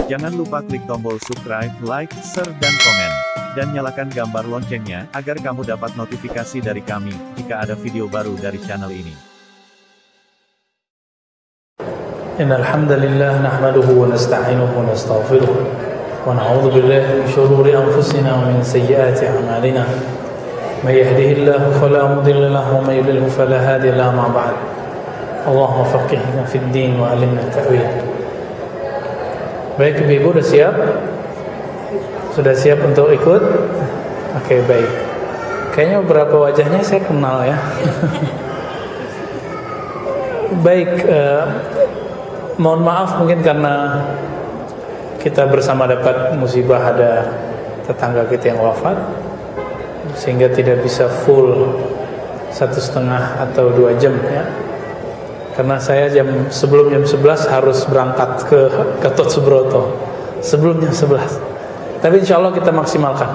Jangan lupa klik tombol subscribe, like, share, dan komen. Dan nyalakan gambar loncengnya, agar kamu dapat notifikasi dari kami, jika ada video baru dari channel ini. Innal hamdalillah nahmaduhu wa nasta'inuhu wa nastaghfiruh wa na'udzu billahi min shururi anfusina wa min sayyiati a'malina. May yahdihillahu fala mudilla lahu wa may yudlil fala hadiya lahu, ma ba'd. Allahumma faqihna fid din wa 'allimna at-ta'wil. Baik, ibu-ibu sudah siap? Sudah siap untuk ikut? Oke, baik. Kayaknya beberapa wajahnya saya kenal ya. Baik, mohon maaf mungkin karena kita bersama dapat musibah, ada tetangga kita yang wafat, sehingga tidak bisa full 1,5 atau 2 jam ya. Karena saya sebelum jam 11 harus berangkat ke Gatot Subroto sebelum jam 11. Tapi insya Allah kita maksimalkan.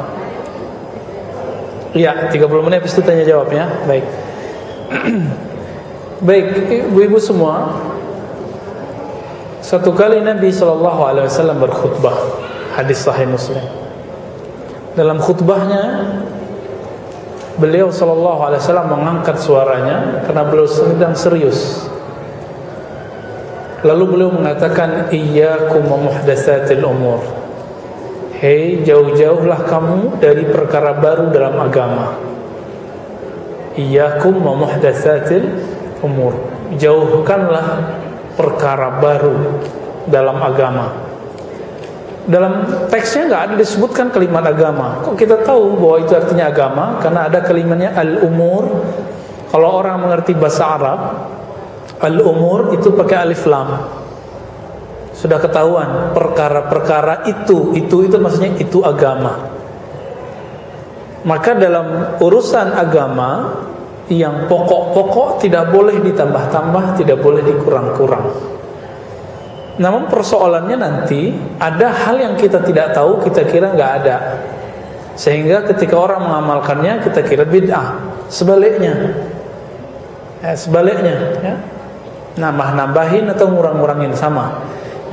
Iya, 30 menit habis itu tanya jawab ya. Baik. Baik, ibu-ibu semua. Satu kali Nabi SAW berkhutbah, hadis Sahih Muslim. Dalam khutbahnya beliau SAW mengangkat suaranya karena beliau sedang serius. Lalu beliau mengatakan, iyyakum wa muhdatsatil umur. Hei, jauh-jauhlah kamu dari perkara baru dalam agama. Iyyakum wa muhdatsatil umur. Jauhkanlah perkara baru dalam agama. Dalam teksnya nggak ada disebutkan kalimat agama. Kok kita tahu bahwa itu artinya agama? Karena ada kalimatnya al-umur. Kalau orang mengerti bahasa Arab, al-umur itu pakai alif lam. Sudah ketahuan perkara-perkara itu maksudnya itu agama. Maka dalam urusan agama yang pokok-pokok tidak boleh ditambah-tambah, tidak boleh dikurang-kurang. Namun persoalannya nanti ada hal yang kita tidak tahu, kita kira nggak ada, sehingga ketika orang mengamalkannya kita kira bid'ah. Sebaliknya ya. Nambah-nambahin atau ngurang-ngurangin sama.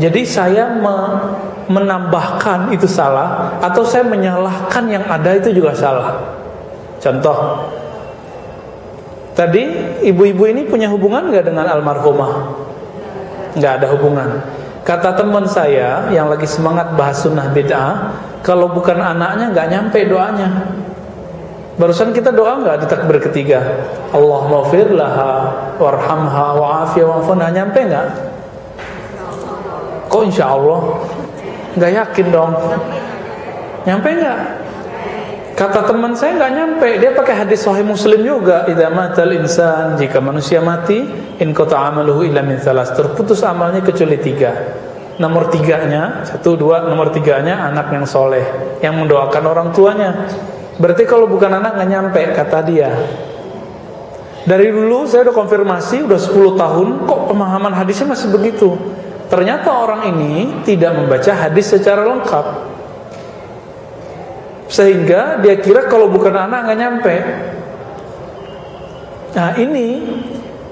Jadi saya menambahkan itu salah, atau saya menyalahkan yang ada itu juga salah. Contoh, tadi ibu-ibu ini punya hubungan nggak dengan almarhumah? Nggak ada hubungan. Kata teman saya yang lagi semangat bahas sunnah bid'ah, kalau bukan anaknya nggak nyampe doanya. Barusan kita doa nggak di takbir ketiga, Allahumma ighfir laha warhamha wa'afiha wa'funha, nyampe nggak? Kok insya Allah? Nggak yakin dong. Nyampe nggak? Kata teman saya nggak nyampe. Dia pakai hadis Sahih Muslim juga. Idza matal insan, jika manusia mati, in qata amaluhu illa min thalas, terputus amalnya kecuali 3. Nomor 3-nya, 1, 2, nomor 3-nya anak yang soleh, yang mendoakan orang tuanya. Berarti kalau bukan anak nggak nyampe, kata dia. Dari dulu saya udah konfirmasi, udah 10 tahun, kok pemahaman hadisnya masih begitu. Ternyata orang ini tidak membaca hadis secara lengkap, sehingga dia kira kalau bukan anak nggak nyampe. Nah ini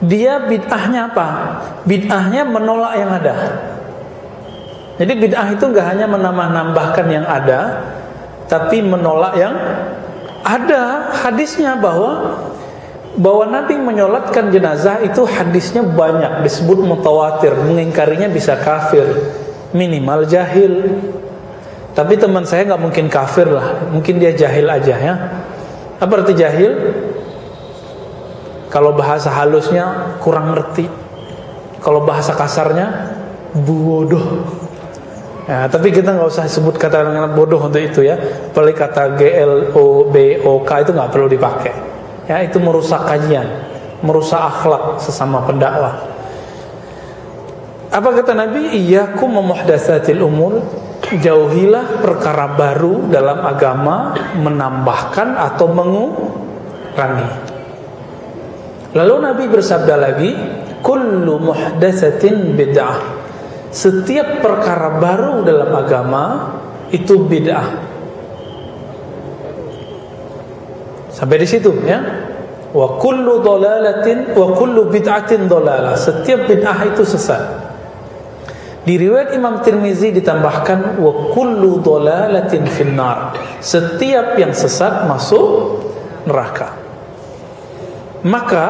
dia bid'ahnya apa? Bid'ahnya menolak yang ada. Jadi bid'ah itu nggak hanya menambah-nambahkan yang ada, tapi menolak yang ada. Hadisnya bahwa Nabi menyolatkan jenazah itu hadisnya banyak, disebut mutawatir. Mengingkarinya bisa kafir, minimal jahil. Tapi teman saya nggak mungkin kafir lah, mungkin dia jahil aja ya. Apa arti jahil? Kalau bahasa halusnya kurang ngerti, kalau bahasa kasarnya bodoh. Ya, tapi kita nggak usah sebut kata bodoh untuk itu ya. Apalagi kata GLOBOK itu nggak perlu dipakai. Ya, itu merusak kajian, merusak akhlak sesama pendakwah. Apa kata Nabi? Iyyakum wa muhdatsatil umur. Jauhilah perkara baru dalam agama, menambahkan atau mengurangi. Lalu Nabi bersabda lagi, kullu muhdatsatin bid'ah. Setiap perkara baru dalam agama itu bid'ah. Sampai di situ ya. Wa kullu dhalalatin wa kullu bid'atin dhalalah. Setiap bid'ah itu sesat. Di riwayat Imam Tirmizi ditambahkan wa kullu dhalalatin finnar, setiap yang sesat masuk neraka. Maka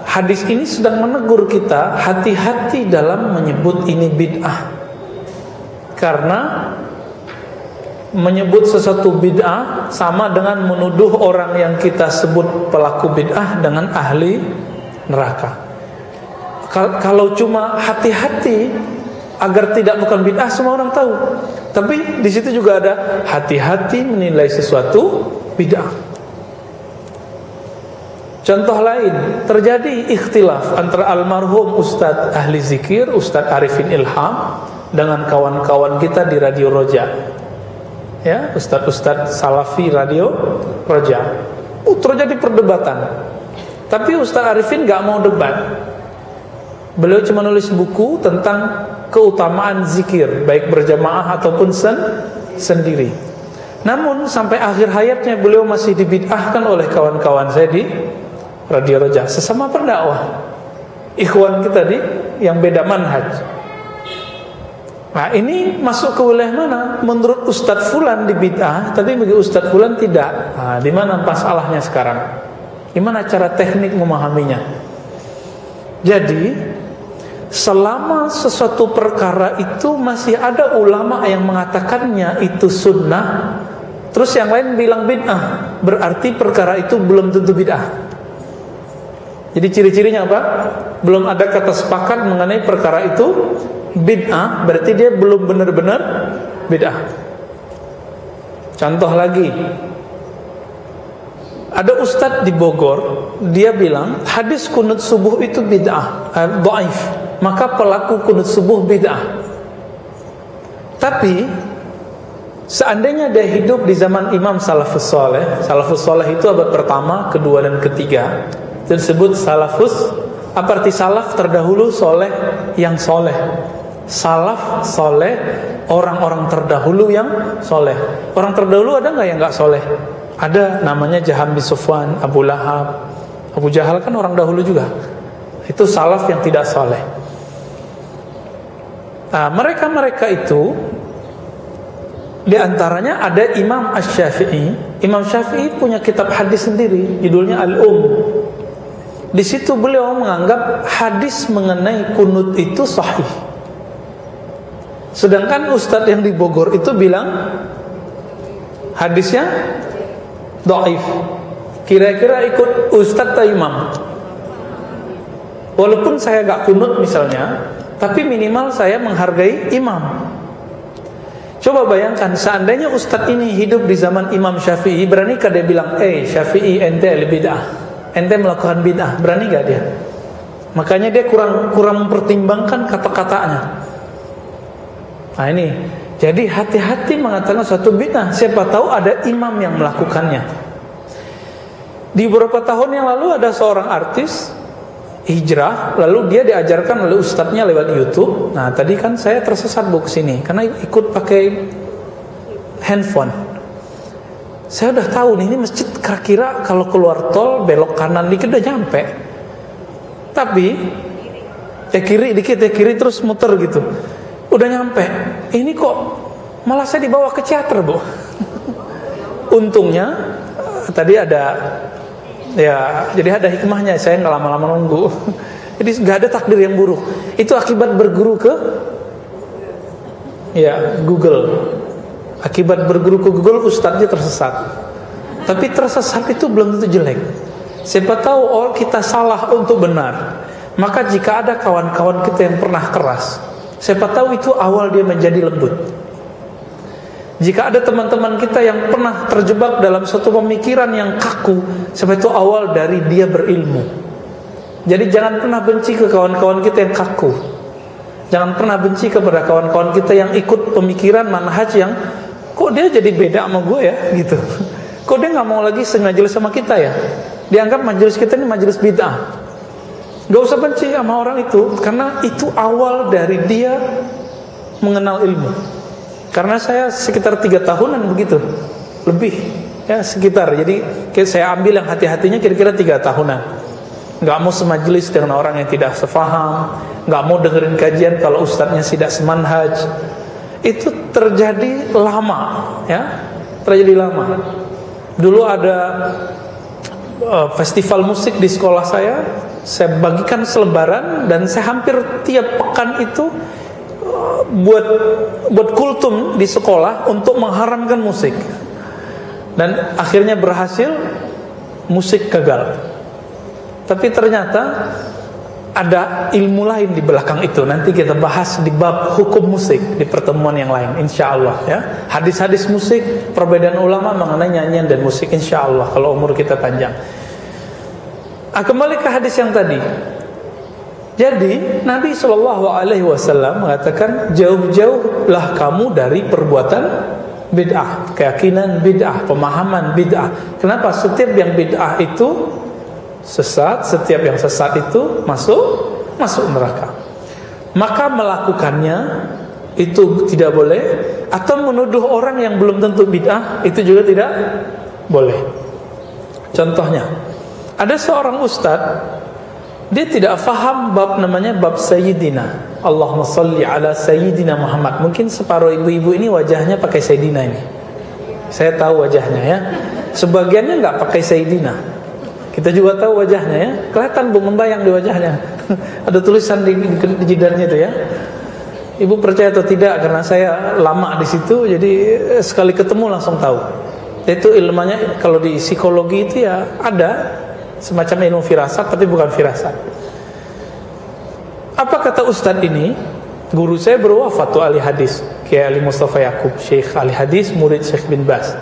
hadis ini sedang menegur kita hati-hati dalam menyebut ini bid'ah. Karena menyebut sesuatu bid'ah sama dengan menuduh orang yang kita sebut pelaku bid'ah dengan ahli neraka. Kalau cuma hati-hati agar tidak bukan bid'ah, semua orang tahu. Tapi di situ juga ada hati-hati menilai sesuatu bid'ah. Contoh lain, terjadi ikhtilaf antara almarhum Ustadz Ahli Zikir, Ustadz Arifin Ilham, dengan kawan-kawan kita di Radio Roja. Ya, Ustadz Salafi Radio Roja. Terjadi perdebatan. Tapi Ustadz Arifin gak mau debat. Beliau cuma nulis buku tentang keutamaan zikir, baik berjamaah ataupun sendiri. Namun sampai akhir hayatnya beliau masih dibid'ahkan oleh kawan-kawan saya di Radio Roja, sesama pendakwah, ikhwan kita yang beda manhaj. Nah, ini masuk ke wilayah mana? Menurut Ustadz Fulan di bid'ah, tapi bagi Ustadz Fulan tidak. Nah, di mana masalahnya sekarang? Gimana cara teknik memahaminya? Jadi, selama sesuatu perkara itu masih ada ulama yang mengatakannya itu sunnah, terus yang lain bilang bid'ah, berarti perkara itu belum tentu bid'ah. Jadi ciri-cirinya apa? Belum ada kata sepakat mengenai perkara itu bid'ah, berarti dia belum benar-benar bid'ah. Contoh lagi, ada ustadz di Bogor, dia bilang hadis kunut subuh itu bid'ah, dhaif, maka pelaku kunut subuh bid'ah. Tapi seandainya dia hidup di zaman Imam Salafus Saleh itu abad pertama, kedua dan ketiga, tersebut salafus. Apa arti salaf? Terdahulu, soleh yang soleh. Salaf, soleh, orang-orang terdahulu yang soleh. Orang terdahulu ada nggak yang nggak soleh? Ada, namanya Jaham bin Sufwan, Abu Lahab, Abu Jahal, kan orang dahulu juga. Itu salaf yang tidak soleh. Nah, mereka itu di antaranya ada Imam Asy-Syafi'i. Imam Syafi'i punya kitab hadis sendiri, judulnya Al-Um. Di situ beliau menganggap hadis mengenai kunut itu sahih. Sedangkan ustadz yang di Bogor itu bilang hadisnya dhaif. Kira-kira ikut ustadz atau imam? Walaupun saya gak kunut misalnya, tapi minimal saya menghargai imam. Coba bayangkan, seandainya ustadz ini hidup di zaman Imam Syafi'i, beranikah dia bilang, Syafi'i ente bid'ah, ente melakukan bid'ah? Berani gak dia? Makanya dia kurang mempertimbangkan kata-katanya. Nah ini, jadi hati-hati mengatakan suatu bid'ah. Siapa tahu ada imam yang melakukannya. Di beberapa tahun yang lalu ada seorang artis hijrah, lalu dia diajarkan oleh ustadznya lewat YouTube. Nah tadi kan saya tersesat ke sini karena ikut pakai handphone. Saya udah tahu nih, ini masjid kira-kira kalau keluar tol belok kanan dikit udah nyampe. Tapi kiri dikit, kiri terus muter gitu, udah nyampe. Ini kok malah saya dibawa ke teater, Bu. Untungnya tadi ada, ya, jadi ada hikmahnya, saya nggak lama-lama nunggu. Jadi nggak ada takdir yang buruk. Itu akibat berguru ke Google. Akibat berguru ke Google, ustadznya tersesat. Tapi tersesat itu belum tentu jelek. Siapa tahu kita salah untuk benar. Maka jika ada kawan-kawan kita yang pernah keras, siapa tahu itu awal dia menjadi lembut. Jika ada teman-teman kita yang pernah terjebak dalam suatu pemikiran yang kaku, siapa itu awal dari dia berilmu. Jadi jangan pernah benci ke kawan-kawan kita yang kaku. Jangan pernah benci kepada kawan-kawan kita yang ikut pemikiran manhaj yang kok dia jadi beda sama gue ya gitu. Kok dia nggak mau lagi majelis sama kita ya? Dianggap majelis kita ini majelis bid'ah. Gak usah benci sama orang itu, karena itu awal dari dia mengenal ilmu. Karena saya sekitar 3 tahunan begitu, lebih ya sekitar. Jadi saya ambil yang hati-hatinya kira-kira 3 tahunan. nggak mau semajelis dengan orang yang tidak sefaham, nggak mau dengerin kajian kalau ustadznya tidak semanhaj. Itu terjadi lama, ya, terjadi lama. Dulu ada festival musik di sekolah saya bagikan selebaran, dan saya hampir tiap pekan itu buat kultum di sekolah untuk mengharamkan musik. Dan akhirnya berhasil, musik gagal. Tapi ternyata ada ilmu lain di belakang itu. Nanti kita bahas di bab hukum musik di pertemuan yang lain, insya Allah, ya. Hadis-hadis musik, perbedaan ulama mengenai nyanyian dan musik, insya Allah, kalau umur kita panjang. Kembali ke hadis yang tadi. Jadi Nabi SAW mengatakan, jauh-jauhlah kamu dari perbuatan bid'ah, keyakinan bid'ah, pemahaman bid'ah. Kenapa? Setiap yang bid'ah itu sesat, setiap yang sesat itu masuk neraka. Maka melakukannya itu tidak boleh, atau menuduh orang yang belum tentu bid'ah itu juga tidak boleh. Contohnya, ada seorang ustadz, dia tidak faham bab namanya bab Sayyidina. Allahumma salli ala Sayyidina Muhammad. Mungkin separuh ibu-ibu ini wajahnya pakai Sayyidina ini. Saya tahu wajahnya, ya. Sebagiannya nggak pakai Sayyidina. Kita juga tahu wajahnya, ya. Kelihatan bu, membayang di wajahnya. Ada tulisan di jidarnya itu, ya. Ibu percaya atau tidak, karena saya lama di situ, jadi sekali ketemu langsung tahu. Itu ilmunya kalau di psikologi itu ya ada semacam ilmu firasat, tapi bukan firasat. Apa kata ustadz ini? Guru saya berwafat tuh, ahli hadis, Kiai Ali Mustafa Yaqub, Syekh ahli hadis, murid Syekh bin Baz.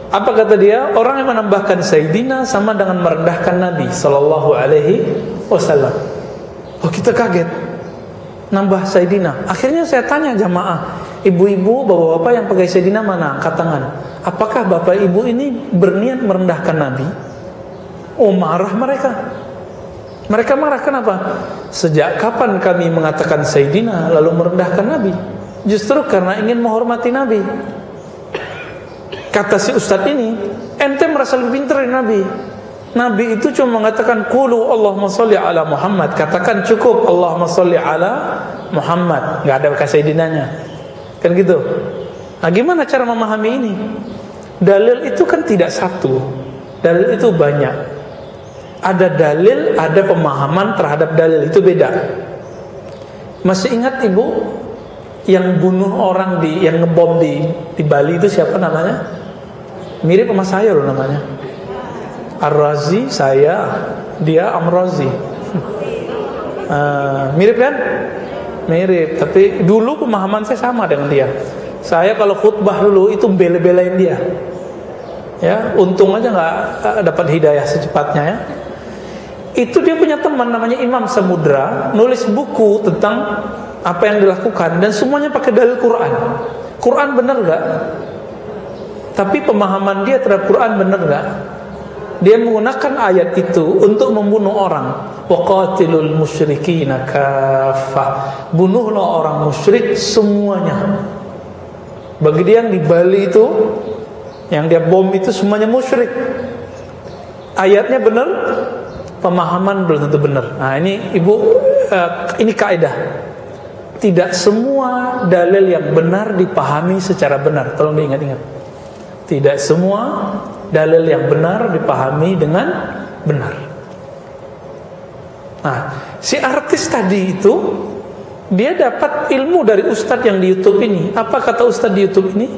Apa kata dia? Orang yang menambahkan Sayyidina sama dengan merendahkan Nabi Sallallahu Alaihi Wasallam. Oh, kita kaget, nambah Sayyidina. Akhirnya saya tanya jamaah, ibu-ibu, bapak-bapak yang pakai Sayyidina mana? Angkat tangan. Apakah bapak ibu ini berniat merendahkan Nabi? Oh, marah mereka. Mereka marah kenapa? Sejak kapan kami mengatakan Sayyidina lalu merendahkan Nabi? Justru karena ingin menghormati Nabi. Kata si ustadz ini, ente merasa lebih pintar dari Nabi. Nabi itu cuma mengatakan qulu Allahumma sholli ala Muhammad. Katakan cukup Allahumma sholli ala Muhammad, nggak ada bekas Sayyidinanya. Kan gitu. Nah, gimana cara memahami ini? Dalil itu kan tidak satu. Dalil itu banyak. Ada dalil, ada pemahaman terhadap dalil, itu beda. Masih ingat ibu yang bunuh orang yang ngebom di Bali itu siapa namanya? Mirip sama saya loh namanya. Ar-Razi, saya, dia Amrozi. Mirip kan? Mirip, tapi dulu pemahaman saya sama dengan dia. Saya kalau khutbah dulu itu bela-belain dia. Ya, untung aja nggak dapat hidayah secepatnya, ya. Itu dia punya teman namanya Imam Samudra, nulis buku tentang apa yang dilakukan, dan semuanya pakai dalil Quran. Quran benar gak? Tapi pemahaman dia terhadap Quran benar gak? Dia menggunakan ayat itu untuk membunuh orang. Waqatilul musyrikina kaffah. Bunuhlah orang musyrik semuanya. Bagi dia yang di Bali itu, yang dia bom itu semuanya musyrik. Ayatnya benar, pemahaman belum tentu benar. Nah, ini ibu, ini kaidah. Tidak semua dalil yang benar dipahami secara benar. Tolong diingat-ingat. Tidak semua dalil yang benar dipahami dengan benar. Nah, si artis tadi itu, dia dapat ilmu dari ustadz yang di YouTube ini. Apa kata ustadz di YouTube ini?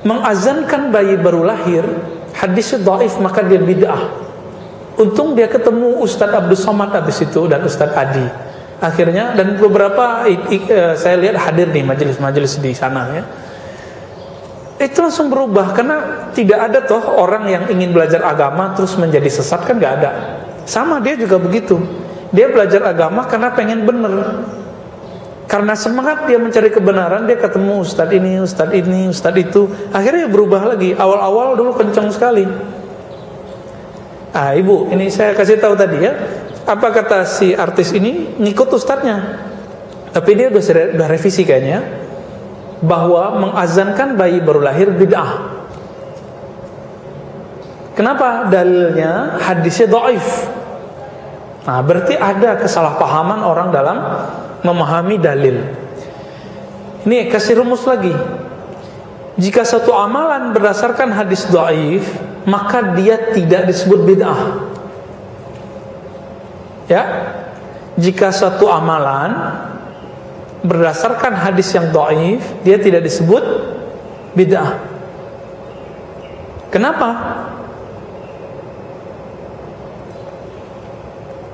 Mengazankan bayi baru lahir, hadisnya dhaif, maka dia bid'ah. Untung dia ketemu Ustadz Abdul Somad habis itu, dan Ustadz Adi. Akhirnya, dan beberapa saya lihat hadir di majelis-majelis di sana, ya. Itu langsung berubah, karena tidak ada toh orang yang ingin belajar agama terus menjadi sesat, kan nggak ada. Sama dia juga begitu. Dia belajar agama karena pengen bener. Karena semangat dia mencari kebenaran, dia ketemu Ustadz ini, Ustadz itu. Akhirnya berubah lagi. Awal-awal dulu kencang sekali. Ibu, ini saya kasih tahu tadi, ya. Apa kata si artis ini? Ngikut ustadznya. Tapi dia udah revisi kayaknya, bahwa mengazankan bayi baru lahir bid'ah. Kenapa? Dalilnya hadisnya dhaif. Nah, berarti ada kesalahpahaman orang dalam memahami dalil. Ini kasih rumus lagi. Jika satu amalan berdasarkan hadis dhaif, maka dia tidak disebut bid'ah. Ya. Jika satu amalan berdasarkan hadis yang dhaif, dia tidak disebut bid'ah. Kenapa?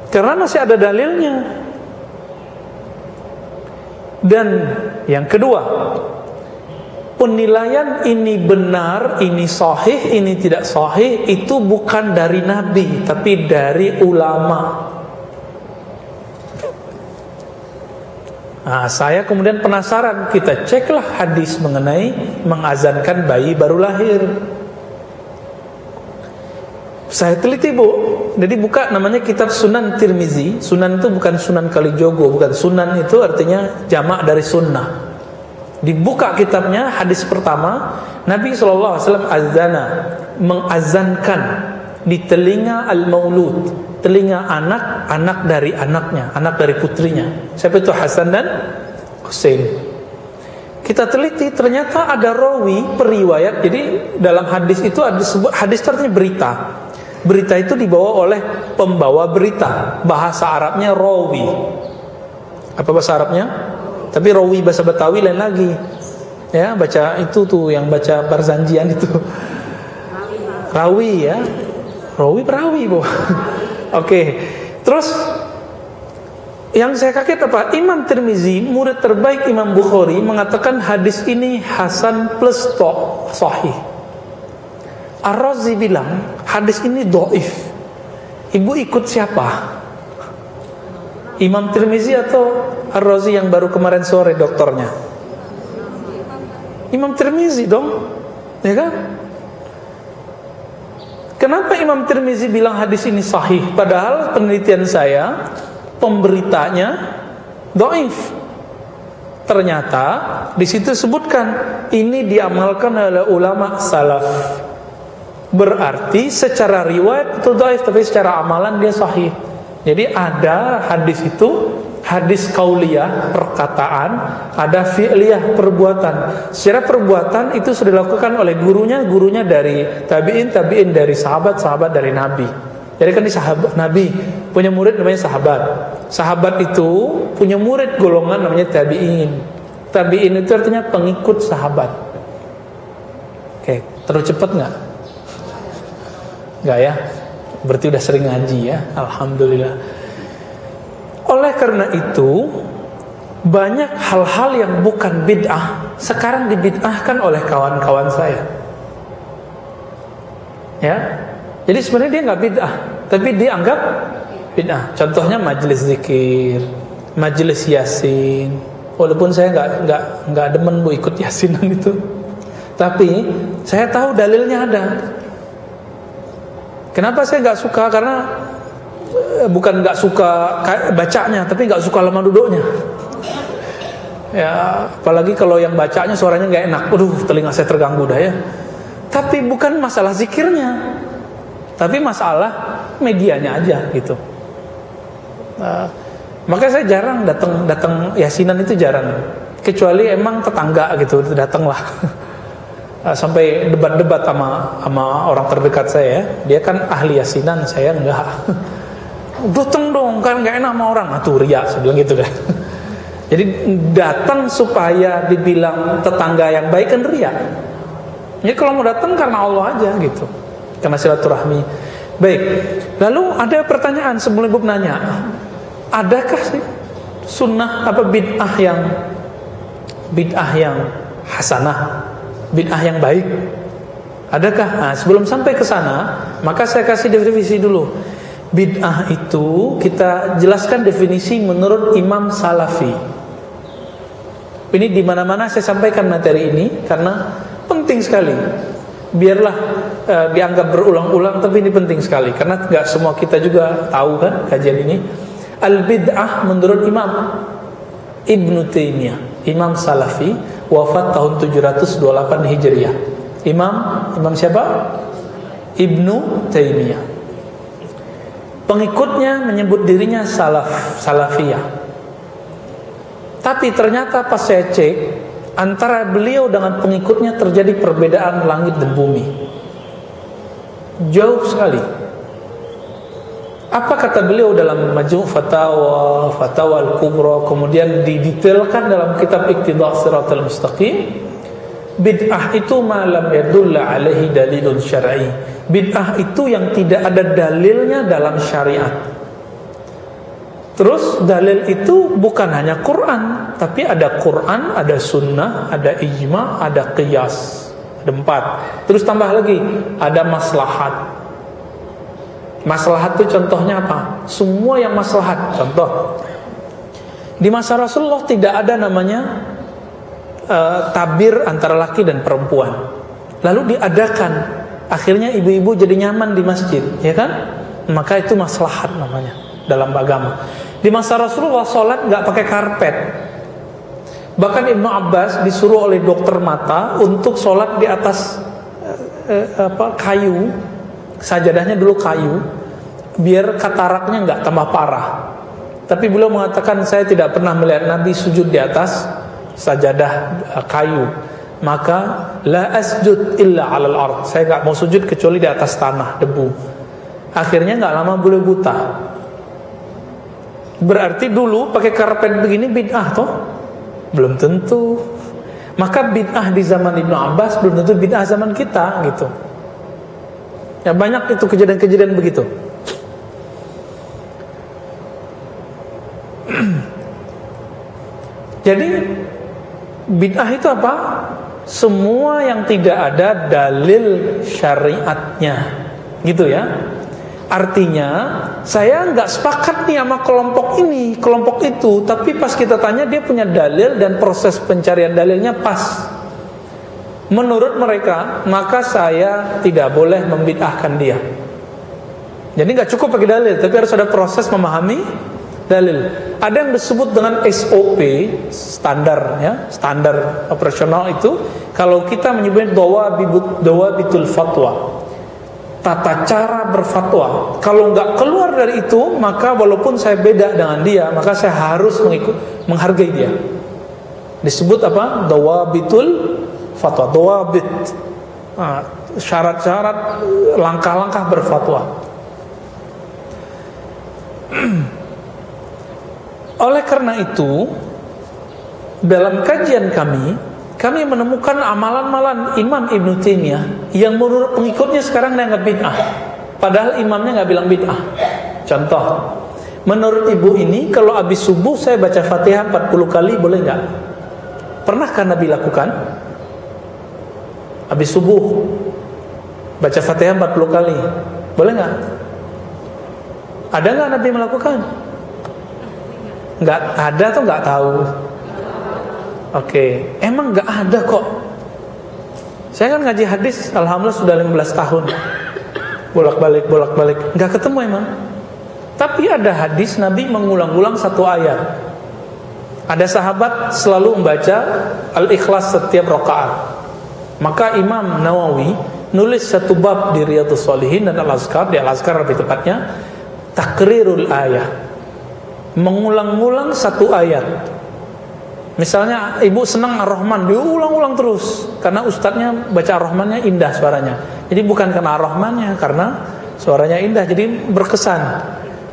Karena masih ada dalilnya. Dan yang kedua, penilaian ini benar, ini sahih, ini tidak sahih, itu bukan dari Nabi, tapi dari ulama. Nah, saya kemudian penasaran, kita ceklah hadis mengenai mengazankan bayi baru lahir. Saya teliti, Bu. Jadi buka namanya kitab Sunan Tirmizi. Sunan itu bukan Sunan Kalijogo, bukan. Sunan itu artinya jamak dari sunnah. Dibuka kitabnya, hadis pertama, Nabi SAW azana, mengazankan di telinga al-maulud, telinga anak dari anaknya, anak dari putrinya. Siapa itu? Hasan dan Husain. Kita teliti, ternyata ada rawi, periwayat. Jadi dalam hadis itu ada sebut, hadis itu artinya berita. Berita itu dibawa oleh pembawa berita. Bahasa Arabnya rawi. Apa bahasa Arabnya? Tapi rawi bahasa Betawi lain lagi. Ya, baca itu tuh yang baca Barzanjian itu. Rawi ya. Rawi perawi, Bu. Oke. Terus yang saya kaget apa? Imam Tirmizi, murid terbaik Imam Bukhari, mengatakan hadis ini hasan plus sahih. Ar-Razi bilang hadis ini dhaif. Ibu ikut siapa? Imam Tirmizi atau Ar-Razi yang baru kemarin sore doktornya? Imam Tirmizi dong, ya kan? Kenapa Imam Tirmizi bilang hadis ini sahih? Padahal penelitian saya, pemberitanya dhaif. Ternyata di situ sebutkan ini diamalkan oleh ulama salaf. Berarti secara riwayat itu dhaif, tapi secara amalan dia sahih. Jadi ada hadis itu, hadis qauliyah, perkataan, ada fi'liyah, perbuatan. Secara perbuatan itu sudah dilakukan oleh gurunya dari tabi'in dari sahabat dari Nabi. Jadi kan di sahabat Nabi punya murid namanya sahabat. Sahabat itu punya murid golongan namanya tabi'in. Tabi'in itu artinya pengikut sahabat. Oke, terlalu cepat nggak? Nggak ya? Berarti udah sering ngaji ya. Alhamdulillah. Oleh karena itu, banyak hal-hal yang bukan bid'ah sekarang dibid'ahkan oleh kawan-kawan saya. Ya. Jadi sebenarnya dia nggak bid'ah, tapi dia anggap bid'ah. Contohnya majelis zikir, majelis yasin. Walaupun saya nggak demen Bu ikut yasinan itu, tapi saya tahu dalilnya ada. Kenapa saya nggak suka? Karena bukan nggak suka bacanya, tapi nggak suka lama duduknya. Ya, apalagi kalau yang bacanya suaranya nggak enak. Aduh, telinga saya terganggu dah ya. Tapi bukan masalah zikirnya, tapi masalah medianya aja gitu. Maka saya jarang datang yasinan itu jarang. Kecuali emang tetangga gitu datanglah. Sampai debat-debat sama orang terdekat saya. Dia kan ahli yasinan, saya enggak. Datang dong, kan enggak enak sama orang. Tuh ria, saya bilang gitu kan. Jadi datang supaya dibilang tetangga yang baik kan ria. Jadi kalau mau datang karena Allah aja gitu, karena silaturahmi. Baik. Lalu ada pertanyaan sebelum ibu nanya, adakah sih sunnah apa bid'ah yang hasanah, bid'ah yang baik? Adakah? Nah, sebelum sampai ke sana, maka saya kasih definisi dulu. Bid'ah itu kita jelaskan definisi menurut Imam Salafi. Ini di mana-mana saya sampaikan materi ini karena penting sekali. Biarlah dianggap berulang-ulang, tapi ini penting sekali karena nggak semua kita juga tahu kan kajian ini. Al-bid'ah menurut Imam Ibnu Taimiyah, Imam Salafi, wafat tahun 728 Hijriah. Imam siapa? Ibnu Taimiyah. pengikutnya menyebut dirinya salafiyah. Tapi ternyata pas saya cek, antara beliau dengan pengikutnya terjadi perbedaan langit dan bumi. Jauh sekali. Apa kata beliau dalam Majmu' Fatawa Al-Kubra, kemudian didetailkan dalam kitab Iqtida' Shiratal Mustaqim? Bid'ah itu ma lam yadulla alaihi dalilun syar'i. Bid'ah itu yang tidak ada dalilnya dalam syariat. Terus dalil itu bukan hanya Quran, tapi ada Quran, ada sunnah, ada ijma', ada qiyas. Ada 4. Terus tambah lagi, ada maslahat. Maslahat itu contohnya apa? Semua yang maslahat. Contoh, di masa Rasulullah tidak ada namanya tabir antara laki dan perempuan. Lalu diadakan, akhirnya ibu-ibu jadi nyaman di masjid, ya kan? Maka itu maslahat namanya dalam agama. Di masa Rasulullah sholat nggak pakai karpet. Bahkan Ibnu Abbas disuruh oleh dokter mata untuk sholat di atas kayu, sajadahnya dulu kayu, biar kataraknya nggak tambah parah. Tapi beliau mengatakan, saya tidak pernah melihat Nabi sujud di atas sajadah kayu. Maka la asjud illa 'alal ard. Saya enggak mau sujud kecuali di atas tanah, debu. Akhirnya enggak lama beliau buta. Berarti dulu pakai karpet begini bid'ah toh? Belum tentu. Maka bid'ah di zaman Ibnu Abbas belum tentu bid'ah zaman kita gitu. Ya banyak itu kejadian-kejadian begitu. Jadi bid'ah itu apa? Semua yang tidak ada dalil syariatnya, gitu ya. Artinya saya nggak sepakat nih sama kelompok ini, kelompok itu, tapi pas kita tanya dia punya dalil dan proses pencarian dalilnya pas menurut mereka, maka saya tidak boleh membid'ahkan dia. Jadi nggak cukup pakai dalil, tapi harus ada proses memahami dalil. Ada yang disebut dengan SOP, standar ya, standar operasional itu. Kalau kita menyebut dawabitul fatwa, tata cara berfatwa. Kalau nggak keluar dari itu, maka walaupun saya beda dengan dia, maka saya harus menghargai dia. Disebut apa? Dawabitul fatwa. Dawabit, syarat-syarat, langkah-langkah berfatwa. Oleh karena itu, dalam kajian kami menemukan amalan-amalan Imam Ibnu Taimiyah yang menurut pengikutnya sekarang dianggap bid'ah, padahal imamnya nggak bilang bid'ah. Contoh, menurut ibu ini kalau habis subuh saya baca Fatihah 40 kali boleh nggak? Pernahkah Nabi lakukan? Habis subuh baca Fatihah 40 kali boleh nggak? Ada nggak Nabi melakukan? Nggak ada atau nggak tahu? Oke, emang nggak ada kok. Saya kan ngaji hadis, alhamdulillah sudah 15 tahun, bolak-balik, nggak ketemu emang. Tapi ada hadis Nabi mengulang-ulang satu ayat. Ada sahabat selalu membaca Al-Ikhlas setiap rakaat. Maka Imam Nawawi nulis satu bab di Riyadhus Shalihin dan Al-Azkar, di Al-Azkar lebih tepatnya, takrirul ayat, mengulang-ulang satu ayat. Misalnya ibu senang Ar-Rahman, diulang-ulang terus karena ustadznya baca Ar-Rahmannya indah suaranya. Jadi bukan karena Ar-Rahmannya, karena suaranya indah, jadi berkesan.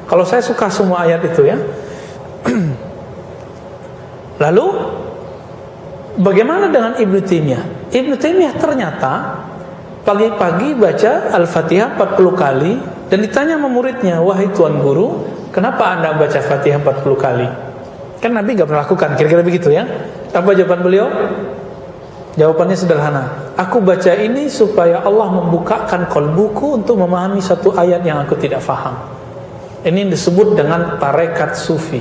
Kalau saya suka semua ayat itu ya. Lalu bagaimana dengan Ibnu Taimiyah? Ibnu Taimiyah ternyata pagi-pagi baca Al-Fatihah 40 kali dan ditanya sama muridnya, "Wahai tuan guru, kenapa Anda baca Fatihah 40 kali?" Kan Nabi gak pernah lakukan, kira-kira begitu ya. Apa jawaban beliau? Jawabannya sederhana. Aku baca ini supaya Allah membukakan kolbuku untuk memahami satu ayat yang aku tidak faham. Ini disebut dengan tarekat sufi.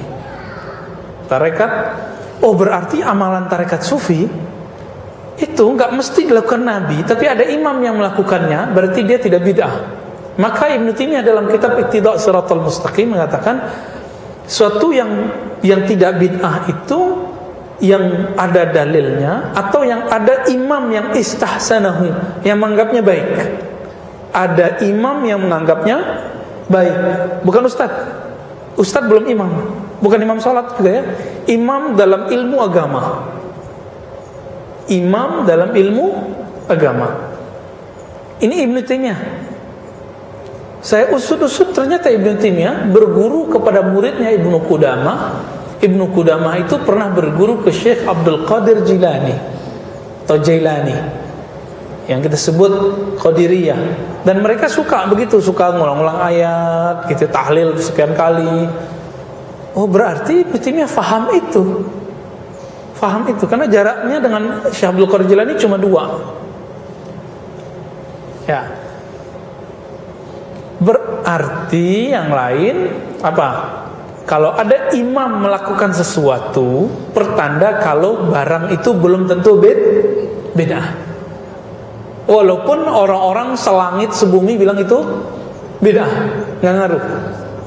Tarekat, oh berarti amalan tarekat sufi itu gak mesti dilakukan Nabi, tapi ada imam yang melakukannya, berarti dia tidak bid'ah. Maka Ibnu Taimiyah dalam kitab Iqtida' Shiratal Mustaqim mengatakan, suatu yang tidak bid'ah itu yang ada dalilnya atau yang ada imam yang istahsanahu, yang menganggapnya baik. Ada imam yang menganggapnya baik, bukan ustadz. Ustadz belum imam, bukan imam sholat juga ya. Imam dalam ilmu agama. Imam dalam ilmu agama. Ini Ibnu Taimiyah. Saya usut-usut ternyata Ibnu Taimiyah berguru kepada muridnya Ibnu Qudamah. Ibnu Qudamah itu pernah berguru ke Syekh Abdul Qadir Jilani atau Jailani, yang kita sebut Qadiriyah. Dan mereka suka begitu, suka ngulang-ngulang ayat gitu, tahlil sekian kali. Oh, berarti Ibnu Taimiyah faham itu. Faham itu karena jaraknya dengan Syekh Abdul Qadir Jilani cuma 2. Ya. Berarti yang lain apa? Kalau ada imam melakukan sesuatu, pertanda kalau barang itu belum tentu bid'ah. Walaupun orang-orang selangit sebumi bilang itu bid'ah, nggak ngaruh.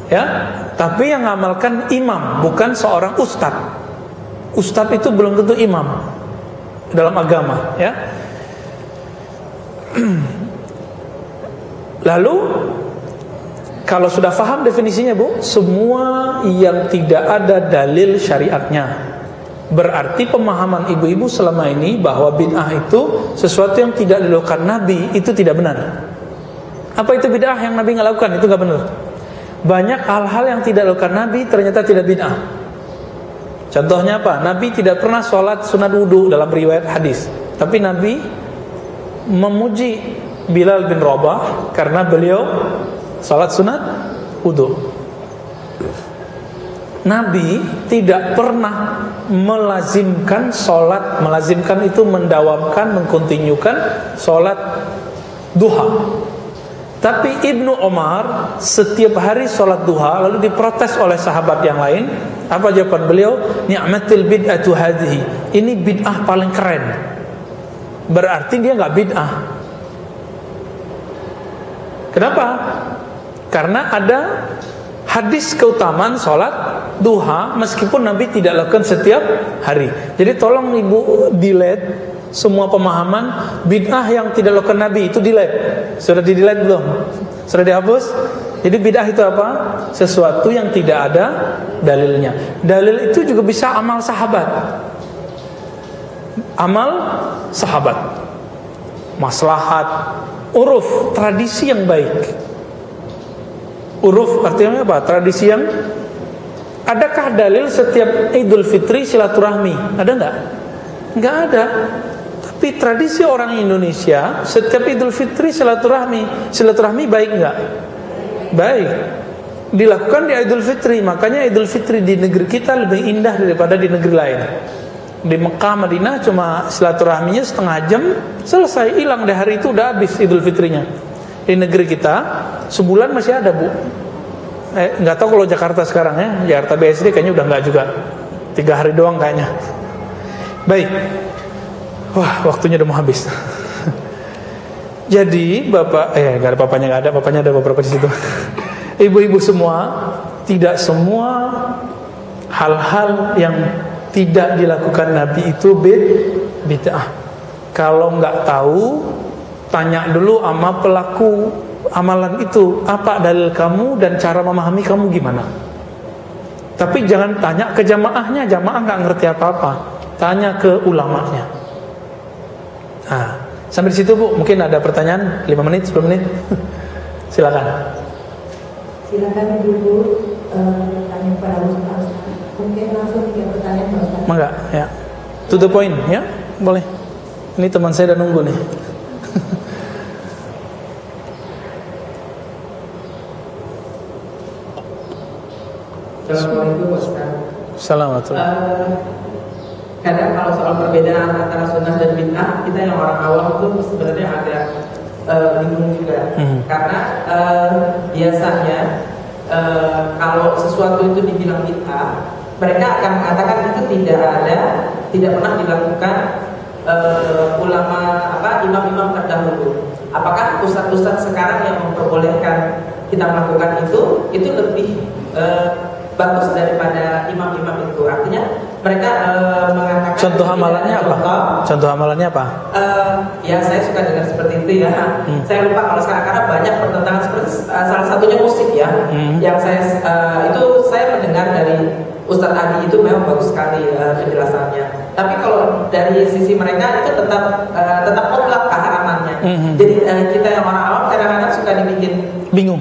Ya, tapi yang ngamalkan imam, bukan seorang ustadz. Ustadz itu belum tentu imam dalam agama, ya. Lalu kalau sudah paham definisinya, Bu, semua yang tidak ada dalil syariatnya, berarti pemahaman ibu-ibu selama ini bahwa bid'ah itu sesuatu yang tidak dilakukan Nabi, itu tidak benar. Apa itu bid'ah yang Nabi nggak lakukan? Itu nggak benar. Banyak hal-hal yang tidak dilakukan Nabi ternyata tidak bid'ah. Contohnya apa? Nabi tidak pernah sholat sunat wudu dalam riwayat hadis, tapi Nabi memuji Bilal bin Rabah karena beliau salat sunat wudu. Nabi tidak pernah melazimkan salat, melazimkan itu mendawamkan, mengkontinyukan salat duha. Tapi Ibnu Umar setiap hari salat duha, lalu diprotes oleh sahabat yang lain. Apa jawaban beliau? Ni'matil bid'atu hadhihi. Ini bid'ah paling keren. Berarti dia enggak bid'ah. Kenapa? Karena ada hadis keutamaan sholat duha meskipun Nabi tidak lakukan setiap hari. Jadi tolong ibu delete semua pemahaman bid'ah yang tidak lakukan Nabi, itu delete. Sudah di delete belum? Sudah dihapus? Jadi bid'ah itu apa? Sesuatu yang tidak ada dalilnya. Dalil itu juga bisa amal sahabat. Amal sahabat, maslahat, uruf, tradisi yang baik. Uruf artinya apa? Tradisi yang. Adakah dalil setiap Idul Fitri silaturahmi? Ada enggak? Enggak ada. Tapi tradisi orang Indonesia setiap Idul Fitri silaturahmi. Silaturahmi baik enggak? Baik. Dilakukan di Idul Fitri. Makanya Idul Fitri di negeri kita lebih indah daripada di negeri lain. Di Mekah, Madinah cuma silaturahminya setengah jam, selesai, hilang deh, hari itu udah habis Idul Fitrinya. Di negeri kita sebulan masih ada, Bu. Nggak tahu kalau Jakarta sekarang ya. Jakarta BSD kayaknya udah nggak juga. 3 hari doang kayaknya. Baik. Wah, waktunya udah mau habis. Jadi bapak, nggak ada papanya, nggak ada, papanya ada beberapa di situ. Ibu-ibu semua, tidak semua hal-hal yang tidak dilakukan Nabi itu bid'ah. Kalau nggak tahu, tanya dulu sama pelaku amalan itu, apa dalil kamu dan cara memahami kamu gimana. Tapi jangan tanya ke jamaahnya, jamaah nggak ngerti apa-apa. Tanya ke ulamanya. Nah, sampai di situ, Bu. Mungkin ada pertanyaan 5 menit, 10 menit. Silakan. Silakan Ibu tanya pada Ustaz. Mungkin langsung 3 pertanyaan, Pak Ustaz. Enggak, ya. To the point, ya. Boleh. Ini teman saya udah nunggu nih. Assalamualaikum Ustaz. Assalamualaikum. Kadang kalau soal perbedaan antara sunnah dan bid'ah, kita yang orang awam itu sebenarnya agak bingung juga. Karena biasanya kalau sesuatu itu dibilang bid'ah, mereka akan mengatakan itu tidak pernah dilakukan ulama imam-imam terdahulu. Apakah ustadz-ustadz sekarang yang memperbolehkan kita melakukan itu lebih bagus daripada imam-imam itu? Artinya mereka mengatakan Contoh amalannya apa? Contoh amalannya apa? Ya saya suka dengar seperti itu ya. Saya lupa kalau sekarang karena banyak pertentangan seperti salah satunya musik ya. Yang saya mendengar dari Ustadz Adi itu memang bagus sekali penjelasannya. Tapi kalau dari sisi mereka itu tetap mutlak keharamannya. Jadi kita yang orang awam kadang-kadang suka dibikin bingung.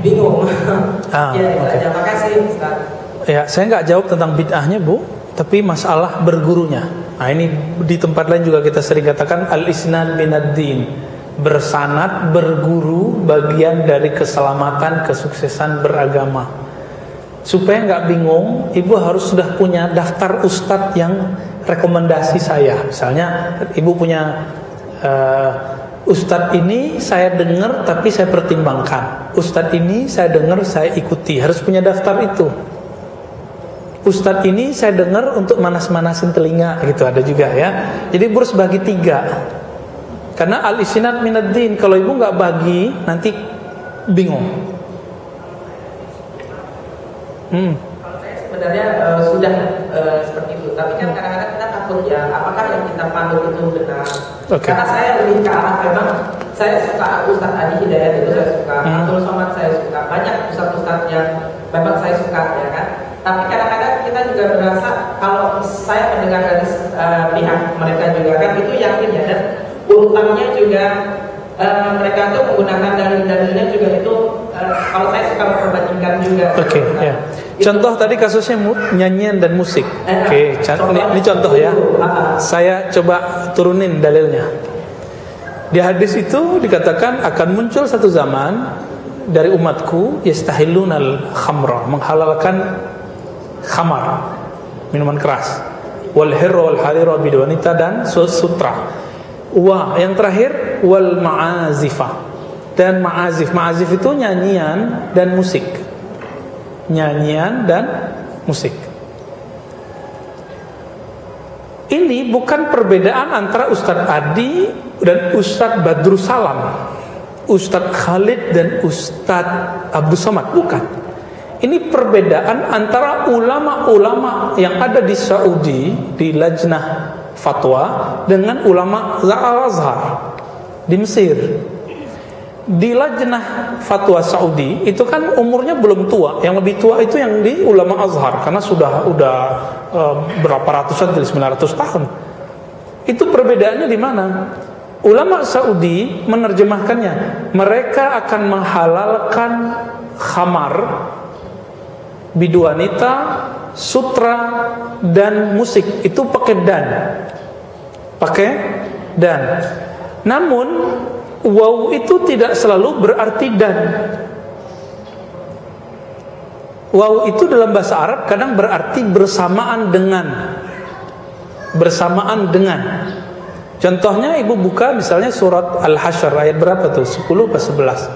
Ya, okay. Terima kasih Ustadz. Ya, saya nggak jawab tentang bid'ahnya Bu, tapi masalah bergurunya. Nah ini di tempat lain juga kita sering katakan al-isnad minad-din, bersanad, berguru, bagian dari keselamatan, kesuksesan beragama. Supaya nggak bingung, ibu harus sudah punya daftar ustadz yang rekomendasi saya. Misalnya ibu punya ustadz ini saya dengar tapi saya pertimbangkan, ustadz ini saya dengar saya ikuti. Harus punya daftar itu. Ustadz ini saya dengar untuk manas-manasin telinga, gitu ada juga ya. Jadi ibu harus bagi 3. Karena al-isnad minad-din, kalau ibu nggak bagi nanti bingung. Kalau saya sebenarnya sudah seperti itu, tapi kan kadang-kadang kita takut ya, apakah yang kita pandu itu benar? Okay. Karena saya lebih ke arah memang saya suka Ustadz Adi Hidayat itu saya suka, Abdul Somad saya suka, banyak ustadz-ustadz yang memang saya suka ya kan. Tapi kadang-kadang kita juga merasa kalau saya mendengar dari pihak mereka juga kan itu yakin ya, dan urutannya juga mereka tuh menggunakan dalil-dalilnya juga itu kalau saya suka memperbandingkan juga. Oke, ya. Contoh tadi kasusnya nyanyian dan musik. Oke, ini contoh ya. Saya coba turunin dalilnya. Di hadis itu dikatakan akan muncul satu zaman dari umatku yastahillunal khamra, menghalalkan khamar, minuman keras, wal hirra wal harira, bidwanita dan sutra. Wah, yang terakhir wal ma'azifa, dan ma'azif. Ma'azif itu nyanyian dan musik. Nyanyian dan musik. Ini bukan perbedaan antara Ustadz Adi dan Ustadz Badrus Salam, Ustadz Khalid dan Ustadz Abdul Somad, bukan. Ini perbedaan antara ulama-ulama yang ada di Saudi, di Lajnah Fatwa, dengan ulama Al-Azhar di Mesir. Di Lajnah Fatwa Saudi itu kan umurnya belum tua, yang lebih tua itu yang di ulama Azhar karena sudah berapa ratusan, 900 tahun. Itu perbedaannya di mana? Ulama Saudi menerjemahkannya, mereka akan menghalalkan khamar, biduanita, sutra dan musik. Itu pakai dan. Namun waw itu tidak selalu berarti dan. Waw itu dalam bahasa Arab kadang berarti bersamaan dengan. Bersamaan dengan. Contohnya ibu buka misalnya surat Al-Hasyr ayat berapa tuh? 10 atau 11.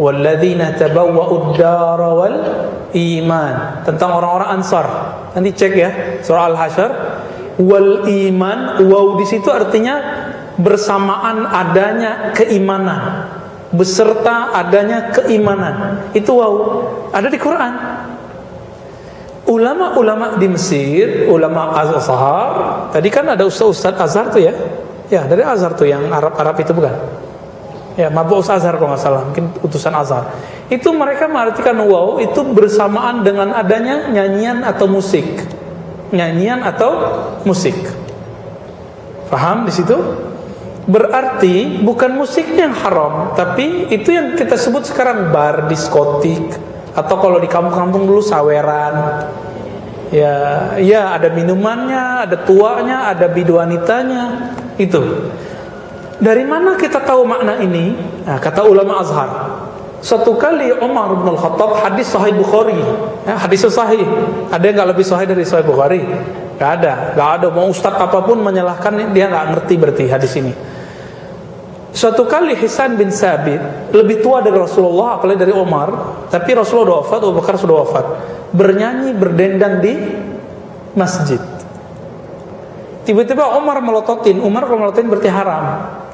Walladzina tabawwa'ud dara wal iman, tentang orang-orang Ansar. Nanti cek ya, surah Al-Hasyr. Wal iman, waw di situ artinya bersamaan adanya keimanan, beserta adanya keimanan. Itu waw, ada di Quran. Ulama-ulama di Mesir, ulama Azhar, tadi kan ada ustaz Azhar tuh ya. Ya, dari Azhar tuh yang Arab itu bukan? Ya, Mabus Azhar kalau nggak salah, mungkin utusan Azhar. Itu mereka mengartikan waw itu bersamaan dengan adanya nyanyian atau musik. Nyanyian atau musik. Paham di situ? Berarti bukan musiknya yang haram, tapi itu yang kita sebut sekarang bar, diskotik, atau kalau di kampung-kampung dulu saweran. Ya ada minumannya, ada tuanya, ada biduanitanya. Itu. Dari mana kita tahu makna ini? Nah, kata ulama Azhar. Suatu kali Umar bin Al-Khattab, hadis Sahih Bukhari, ya, hadis sahih. Ada yang nggak lebih sahih dari Sahih Bukhari? Nggak ada. Mau ustaz apapun menyalahkan, dia nggak ngerti berarti hadis ini. Suatu kali Hisan bin Sabit, lebih tua dari Rasulullah, apalagi dari Umar, tapi Rasulullah sudah wafat, Abu Bakar sudah wafat, bernyanyi berdendang di masjid. Tiba-tiba Umar melototin. Umar kalau melototin berarti haram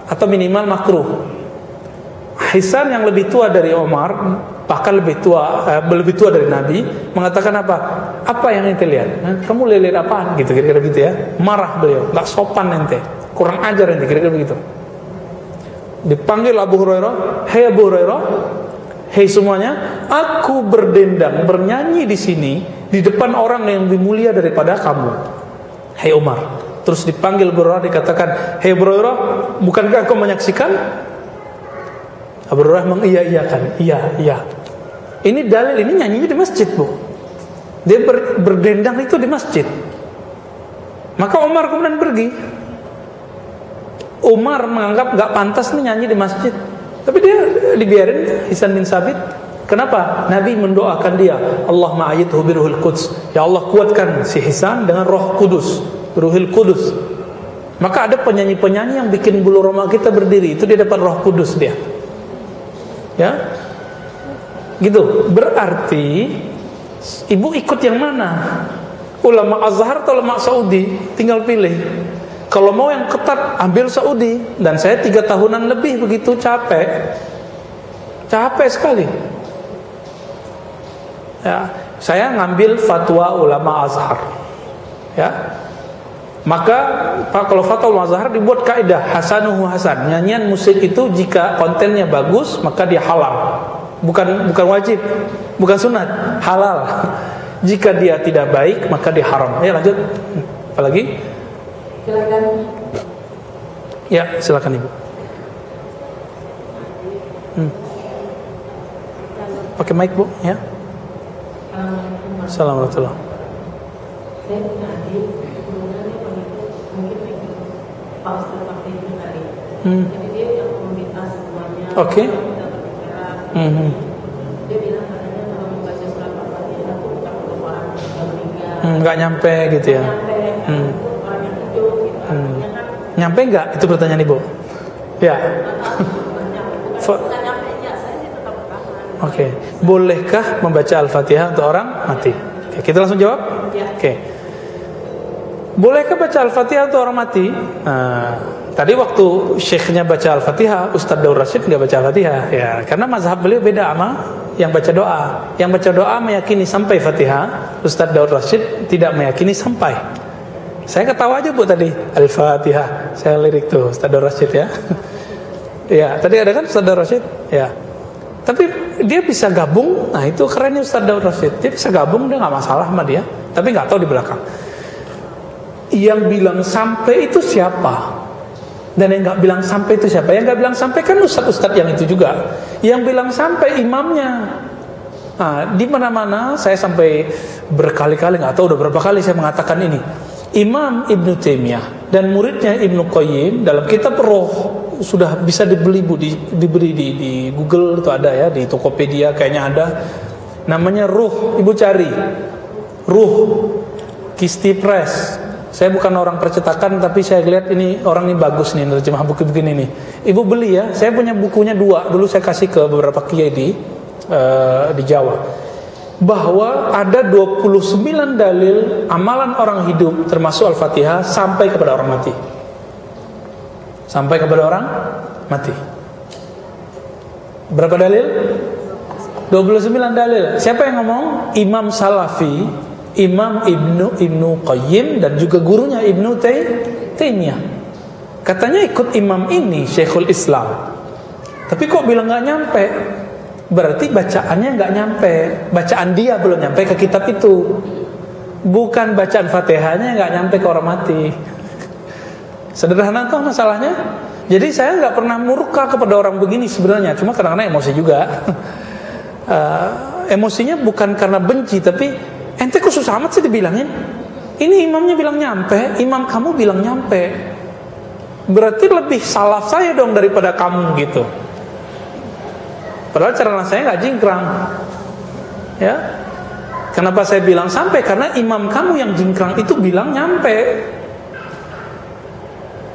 atau minimal makruh. Hisan yang lebih tua dari Umar, bahkan lebih tua dari Nabi, mengatakan apa? Apa yang ente lihat? Kamu lihat apaan? Gitu, kira-kira gitu ya. Marah beliau, nggak sopan ente, kurang ajar ente, kira-kira begitu. Dipanggil Abu Hurairah, hei Abu Hurairah, hei semuanya, aku berdendang, bernyanyi di sini di depan orang yang lebih mulia daripada kamu, hei Umar. Terus dipanggil Abu Hurairah, dikatakan, hei Abu Hurairah, bukankah kau menyaksikan? Abu Hurairah mengiyakan, iya. Ini dalil, ini nyanyinya di masjid, Bu. Dia berdendang itu di masjid. Maka Umar kemudian pergi. Umar menganggap gak pantas nih nyanyi di masjid, tapi dia dibiarin. Hisan bin Sabit. Kenapa? Nabi mendoakan dia, Allahumma ayyidhu biruhil quds. Ya Allah, kuatkan si Hisan dengan roh kudus, ruhil kudus. Maka ada penyanyi-penyanyi yang bikin bulu roma kita berdiri, itu dia dapat roh kudus dia. Ya, gitu. Berarti ibu ikut yang mana? Ulama Azhar atau ulama Saudi? Tinggal pilih. Kalau mau yang ketat, ambil Saudi. Dan saya 3 tahunan lebih begitu, capek sekali. Ya, saya ngambil fatwa ulama Azhar. Ya, maka kalau fatwa ulama Azhar dibuat kaidah hasanuhu hasan. Nyanyian musik itu jika kontennya bagus maka dia halal. Bukan wajib, bukan sunat, halal. Jika dia tidak baik maka dia haram. Ya, lanjut. Apalagi? Silakan. Ya, silakan Ibu. Pakai mic, Bu, ya. Assalamualaikum. Saya punya adik, sebenarnya mungkin Pak Ustaz Fakih itu tadi. Jadi dia yang meminta semuanya. Oke. Dia bilang katanya kalau membaca surat Al-Fatihah itu bukan untuk orang yang meninggal. Nggak nyampe gitu ya. Orang yang hidup gitu. Artinya kan Nyampe nggak? Itu pertanyaan Ibu. Ya. bukan nyampe ya, saya sih tetap bertahan. Oke. Bolehkah membaca Al-Fatihah untuk orang mati? Oke, kita langsung jawab. Ya. Oke. Bolehkah baca Al-Fatihah untuk orang mati? Tadi waktu syekhnya baca Al-Fatihah, Ustadz Daur Rasyid nggak baca Al-Fatihah, ya, karena mazhab beliau beda sama yang baca doa. Yang baca doa meyakini sampai Fatihah, Ustadz Daur Rasyid tidak meyakini sampai. Saya ketawa aja Bu tadi, Al-Fatihah, saya lirik tuh Ustadz Daur Rasyid ya. Ya, tadi ada kan Ustadz Daur Rasyid, ya. Tapi dia bisa gabung, nah itu kerennya Ustadz Daur Rasyid. Dia bisa gabung, dia nggak masalah sama dia, tapi nggak tahu di belakang. Yang bilang sampai itu siapa? Dan yang nggak bilang sampai itu siapa? Yang nggak bilang sampai kan ustadz-ustadz yang itu juga. Yang bilang sampai imamnya. Nah, di mana-mana saya sampai berkali-kali, nggak tahu udah berapa kali saya mengatakan ini. Imam Ibnu Taimiyah dan muridnya Ibnu Qayyim dalam kitab Roh, sudah bisa dibeli Bu, diberi di Google itu ada ya, di Tokopedia kayaknya ada. Namanya Ruh, Ibu cari. Ruh Kisti Press. Saya bukan orang percetakan, tapi saya lihat ini orang ini bagus nih nerjemah buku begini nih. Ibu beli ya. Saya punya bukunya 2. Dulu saya kasih ke beberapa kiai di Jawa. Bahwa ada 29 dalil amalan orang hidup termasuk Al-Fatihah sampai kepada orang mati. Sampai kepada orang mati. Berapa dalil? 29 dalil. Siapa yang ngomong? Imam Salafi, Imam Ibnu Qayyim, dan juga gurunya Ibnu Taimiyah. Katanya ikut imam ini, Syekhul Islam. Tapi kok bilang gak nyampe? Berarti bacaannya gak nyampe. Bacaan dia belum nyampe ke kitab itu. Bukan bacaan Fatihahnya gak nyampe ke orang mati. Sederhana kok masalahnya. Jadi saya gak pernah murka kepada orang begini sebenarnya. Cuma kadang-kadang emosi juga. Emosinya bukan karena benci, tapi ente kok susah amat sih dibilangin. Ini imamnya bilang nyampe, imam kamu bilang nyampe. Berarti lebih salaf saya dong daripada kamu gitu. Padahal cara saya nggak jingkrang. Ya. Kenapa saya bilang sampai? Karena imam kamu yang jingkrang itu bilang nyampe.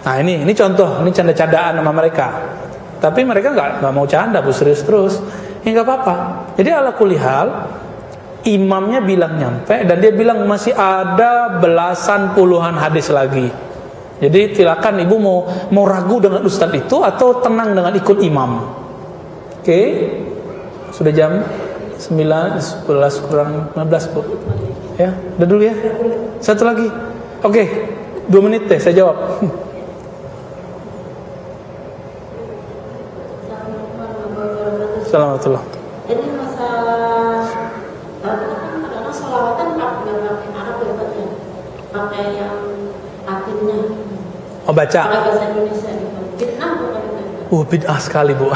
Nah ini contoh, ini canda-candaan sama mereka. Tapi mereka nggak mau canda, Bu, serius terus. Ya nggak apa-apa. Jadi ala kulihal, imamnya bilang nyampe, dan dia bilang masih ada belasan puluhan hadis lagi. Jadi silakan ibu mau ragu dengan ustadz itu atau tenang dengan ikut imam. Oke. Sudah jam 9, 11 kurang 15 Bu. Ya, udah dulu ya. Satu lagi. Oke, 2 menit deh saya jawab. Assalamualaikum. Jadi masalah kadang-kadang sholawatan nggak pakai Arab ya Pak ya, pakai yang Latinnya. Oh baca. Pakai bahasa Indonesia gitu. Fitnah bukan itu? Bid'ah sekali Bu.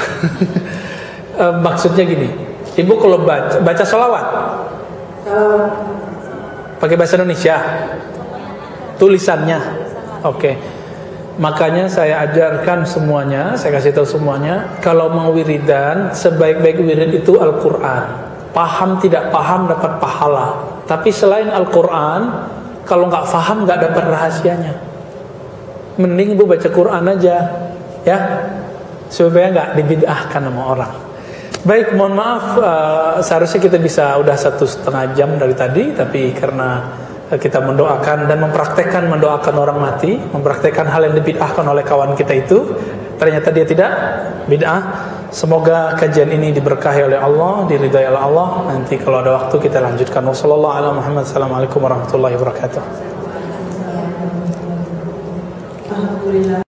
Maksudnya gini, Ibu kalau baca sholawat pakai bahasa Indonesia, tulisannya, oke. Makanya saya ajarkan semuanya, saya kasih tahu semuanya, kalau mau wiridan, sebaik-baik wirid itu Al-Quran. Paham tidak paham dapat pahala. Tapi selain Al-Quran, kalau nggak paham nggak dapat rahasianya. Mending Ibu baca Quran aja, ya, supaya nggak dibid'ahkan sama orang. Baik, mohon maaf, seharusnya kita bisa udah 1,5 jam dari tadi, tapi karena kita mendoakan dan mempraktekkan mendoakan orang mati, mempraktekkan hal yang dibid'ahkan oleh kawan kita itu, ternyata dia tidak bid'ah. Semoga kajian ini diberkahi oleh Allah, diridai oleh Allah. Nanti kalau ada waktu kita lanjutkan. Wassalamualaikum warahmatullahi wabarakatuh. Alhamdulillah.